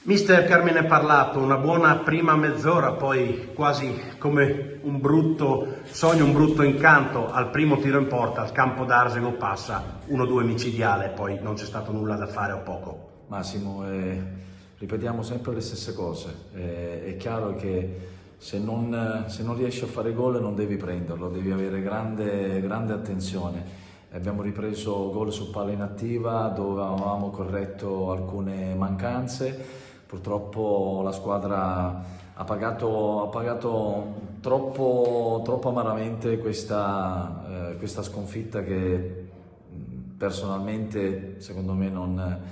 Mister Carmine Parlato, una buona prima mezz'ora, poi quasi come un brutto sogno, un brutto incanto, al primo tiro in porta, al campo d'Arsego passa 1-2 micidiale, poi non c'è stato nulla da fare o poco. Massimo, ripetiamo sempre le stesse cose, è chiaro che se non riesci a fare gol non devi prenderlo, devi avere grande attenzione. Abbiamo ripreso gol su palla inattiva dove avevamo corretto alcune mancanze. Purtroppo la squadra ha pagato troppo amaramente questa sconfitta che personalmente secondo me non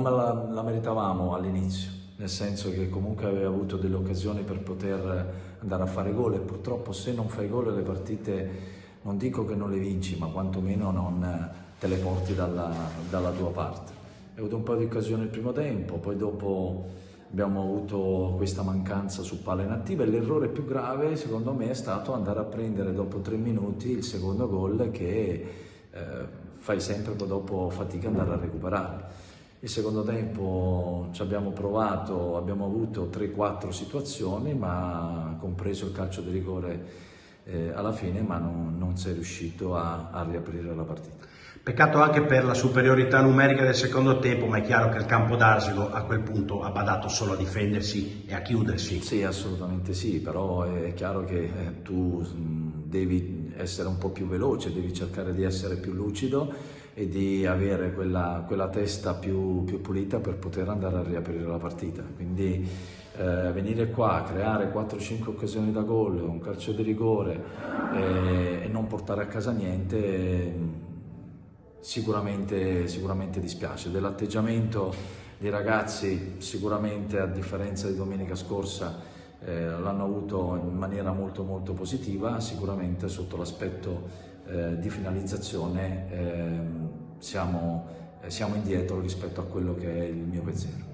la meritavamo all'inizio, nel senso che comunque aveva avuto delle occasioni per poter andare a fare gol e purtroppo se non fai gol le partite non dico che non le vinci, ma quantomeno non te le porti dalla tua parte. Ho avuto un po' di occasioni nel primo tempo, poi dopo abbiamo avuto questa mancanza su palla inattiva e l'errore più grave secondo me è stato andare a prendere dopo 3 minuti il secondo gol che fai sempre dopo fatica ad andare a recuperare. Il secondo tempo ci abbiamo provato, abbiamo avuto 3-4 situazioni, ma compreso il calcio di rigore alla fine, ma non si è riuscito a riaprire la partita. Peccato anche per la superiorità numerica del secondo tempo, ma è chiaro che il campo d'Arsego a quel punto ha badato solo a difendersi e a chiudersi. Sì, assolutamente sì, però è chiaro che tu devi essere un po' più veloce, devi cercare di essere più lucido e di avere quella testa più pulita per poter andare a riaprire la partita. Quindi venire qua a creare 4-5 occasioni da gol, un calcio di rigore e non portare a casa niente sicuramente dispiace. Dell'atteggiamento dei ragazzi sicuramente, a differenza di domenica scorsa, l'hanno avuto in maniera molto positiva. Sicuramente sotto l'aspetto di finalizzazione siamo indietro rispetto a quello che è il mio pensiero.